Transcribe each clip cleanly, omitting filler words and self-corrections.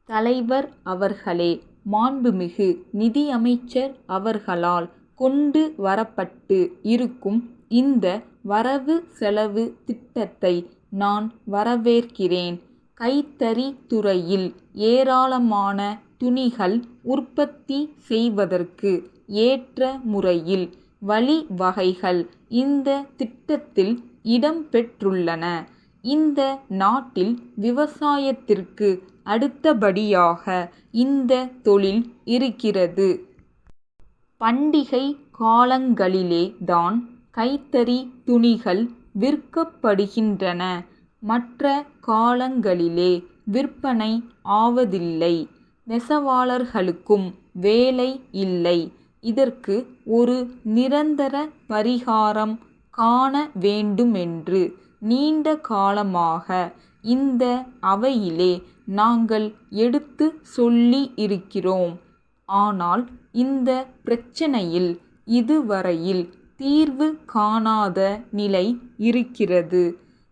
தலைவர் அவர்களே, மாண்புமிகு நிதியமைச்சர் அவர்களால் கொண்டு வரப்பட்டு இருக்கும் இந்த வரவு செலவு திட்டத்தை நான் வரவேற்கிறேன். கைத்தறித் துறையில் ஏராளமான துணிகள் உற்பத்தி செய்வதற்கு ஏற்ற முறையில் வழிவகைகள் இந்த திட்டத்தில் இடம்பெற்றுள்ளன. இந்த நாட்டில் விவசாயத்திற்கு அடுத்தபடியாக இந்த தொழில் இருக்கிறது. பண்டிகை காலங்களிலே தான் கைத்தறி துணிகள் விற்கப்படுகின்றன. மற்ற காலங்களிலே விற்பனை ஆவதில்லை. நெசவாளர்களுக்கும் வேலை இல்லை. இதற்கு ஒரு நிரந்தர பரிகாரம் காண வேண்டுமென்று நீண்ட காலமாக இந்த அவையிலே நாங்கள் எடுத்து சொல்லி இருக்கிறோம். ஆனால் இந்த பிரச்சினையில் இதுவரையில் தீர்வு காணாத நிலை இருக்கிறது.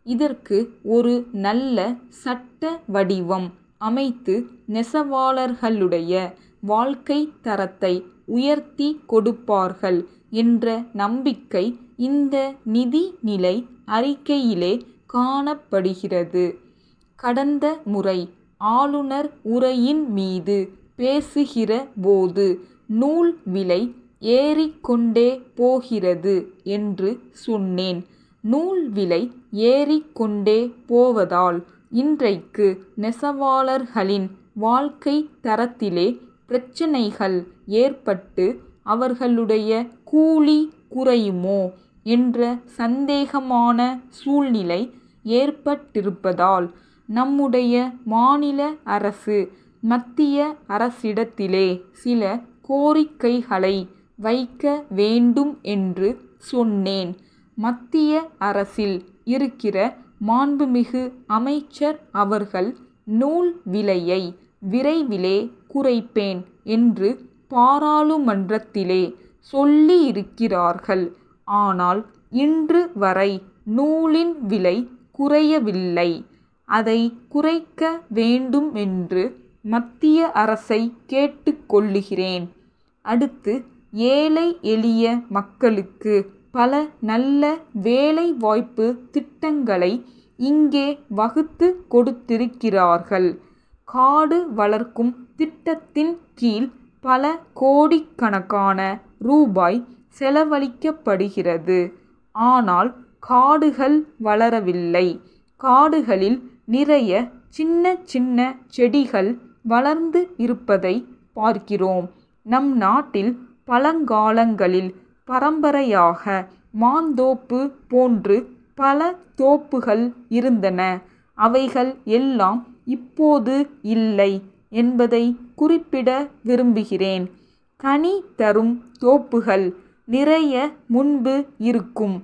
இதற்கு ஒரு நல்ல சட்ட வடிவம் அமைத்து நெசவாளர்களுடைய வாழ்க்கை தரத்தை உயர்த்தி கொடுப்பார்கள் என்ற நம்பிக்கை இந்த நிதிநிலை அறிக்கையிலே காணப்படுகிறது. கடந்த முறை ஆளுநர் உரையின் மீது பேசுகிற போது நூல் விலை ஏறிக்கொண்டே போகிறது என்று சொன்னேன். நூல் விலை ஏறிக்கொண்டே போவதால் இன்றைக்கு நெசவாளர்களின் வாழ்க்கை தரத்திலே பிரச்சினைகள் ஏற்பட்டு அவர்களுடைய கூலி குறையுமோ என்ற சந்தேகமான சூழ்நிலை ஏற்பட்டிருப்பதால் நம்முடைய மாநில அரசு மத்திய அரசிடத்திலே சில கோரிக்கைகளை வைக்க வேண்டும் என்று சொன்னேன். மத்திய அரசில் இருக்கிற மாண்புமிகு அமைச்சர் அவர்கள் நூல் விலையை விரைவிலே குறைப்பேன் என்று பாராளுமன்றத்திலே சொல்லியிருக்கிறார்கள். ஆனால் இன்று வரை நூலின் விலை குறையவில்லை. அதை குறைக்க வேண்டும் என்று மத்திய அரசை கேட்டுக்கொள்ளுகிறேன். அடுத்து ஏழை எளிய மக்களுக்கு பல நல்ல வேலை வாய்ப்பு திட்டங்களை இங்கே வகுத்து கொடுத்திருக்கிறார்கள். காடு வளர்க்கும் திட்டத்தின் கீழ் பல கோடிக்கணக்கான ரூபாய் செலவழிக்கப்படுகிறது. ஆனால் காடுகள் வளரவில்லை. காடுகளில் நிறைய சின்ன சின்ன செடிகள் வளர்ந்து இருப்பதை பார்க்கிறோம். நம் நாட்டில் பழங்காலங்களில் பரம்பரையாக மாந்தோப்பு போன்று பல தோப்புகள் இருந்தன. அவைகள் எல்லாம் இப்போது இல்லை என்பதை குறிப்பிட விரும்புகிறேன். கனி தரும் தோப்புகள் நிறைய முன்பு இருக்கும்.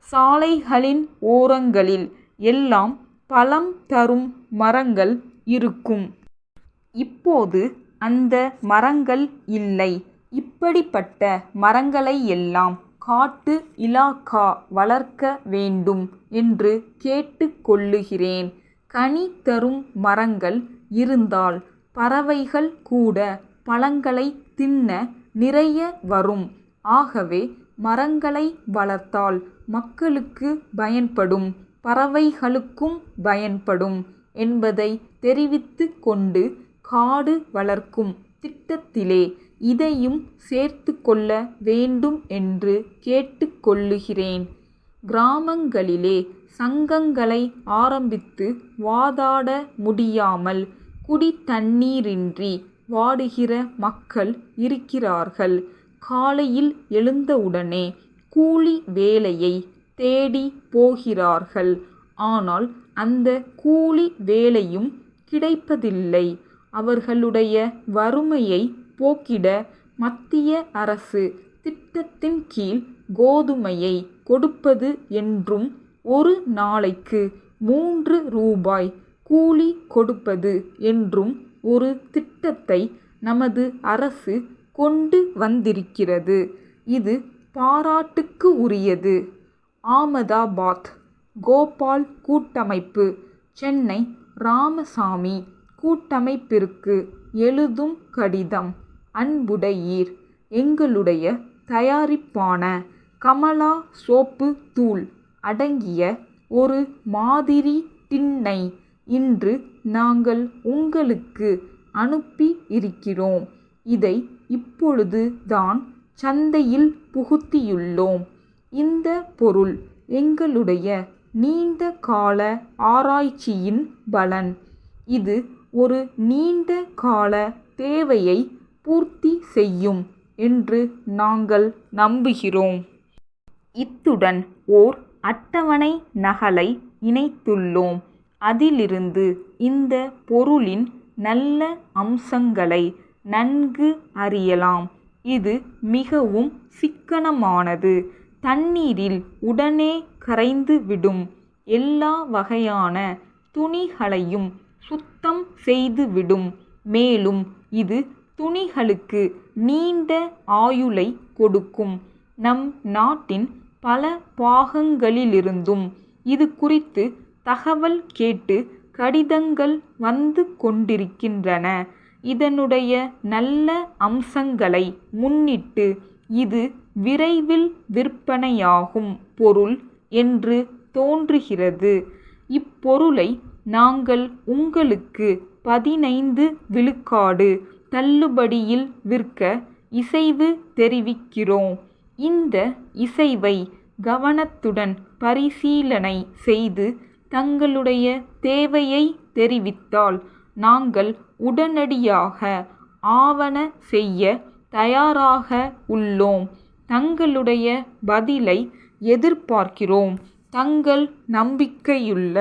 சாலைகளின் ஓரங்களில் எல்லாம் பழம் தரும் மரங்கள் இருக்கும். இப்போது அந்த மரங்கள் இல்லை. இப்படிப்பட்ட மரங்களையெல்லாம் காட்டு இலாகா வளர்க்க வேண்டும் என்று கேட்டுக்கொள்ளுகிறேன். கனி தரும் மரங்கள் இருந்தால் பறவைகள் கூட பழங்களை தின்ன நிறைய வரும். ஆகவே மரங்களை வளர்த்தால் மக்களுக்கு பயன்படும், பறவைகளுக்கும் பயன்படும் என்பதை தெரிவித்து கொண்டு காடு வளர்க்கும் திட்டத்திலே இதையும் சேர்த்து கொள்ள வேண்டும் என்று கேட்டுக்கொள்ளுகிறேன். கிராமங்களிலே சங்கங்களை ஆரம்பித்து வாதாட முடியாமல் குடிதண்ணீரின்றி வாடுகிற மக்கள் இருக்கிறார்கள். காலையில் எழுந்தவுடனே கூலி வேலையை தேடி போகிறார்கள். ஆனால் அந்த கூலி வேலையும் கிடைப்பதில்லை. அவர்களுடைய வறுமையை போக்கிட மத்திய அரசு திட்டத்தின் கீழ் கோதுமையை கொடுப்பது என்றும் ஒரு நாளைக்கு 3 ரூபாய் கூலி கொடுப்பது என்றும் ஒரு திட்டத்தை நமது அரசு கொண்டு வந்திருக்கிறது. இது பாராட்டுக்கு உரியது. ஆமதாபாத் கோபால் கூட்டமைப்பு, சென்னை ராமசாமி கூட்டமைப்பிற்கு எழுதும் கடிதம். அன்புடையீர், எங்களுடைய தயாரிப்பான கமலா சோப்பு தூள் அடங்கிய ஒரு மாதிரி டின்னை இன்று நாங்கள் உங்களுக்கு அனுப்பி இருக்கிறோம். இதை இப்பொழுது தான் சந்தையில் புகுத்தியுள்ளோம். இந்த பொருள் எங்களுடைய நீண்ட கால ஆராய்ச்சியின் பலன். இது ஒரு நீண்ட கால தேவையை பூர்த்தி செய்யும் என்று நாங்கள் நம்புகிறோம். இத்துடன் ஓர் அட்டவணை நகலை இணைத்துள்ளோம். அதிலிருந்து இந்த பொருளின் நல்ல அம்சங்களை நன்கு அறியலாம். இது மிகவும் சிக்கனமானது, தண்ணீரில் உடனே கரைந்து விடும், எல்லா வகையான துணிகளையும் சுத்தம் செய்துவிடும். மேலும் இது துணிகளுக்கு நீண்ட ஆயுளை கொடுக்கும். நம் நாட்டின் பல பாகங்களிலிருந்தும் இது குறித்து தகவல் கேட்டு கடிதங்கள் வந்து கொண்டிருக்கின்றன. இதனுடைய நல்ல அம்சங்களை முன்னிட்டு இது விரைவில் விற்பனையாகும் பொருள் என்று தோன்றுகிறது. இப்பொருளை நாங்கள் உங்களுக்கு 15 விழுக்காடு தள்ளுபடியில் விற்க இசைவு தெரிவிக்கிறோம். இந்த இசைவை கவனத்துடன் பரிசீலனை செய்து தங்களுடைய தேவையை தெரிவித்தால் நாங்கள் உடனடியாக ஆவன செய்ய தயாராக உள்ளோம். தங்களுடைய பதிலை எதிர்பார்க்கிறோம். தங்கள் நம்பிக்கையுள்ள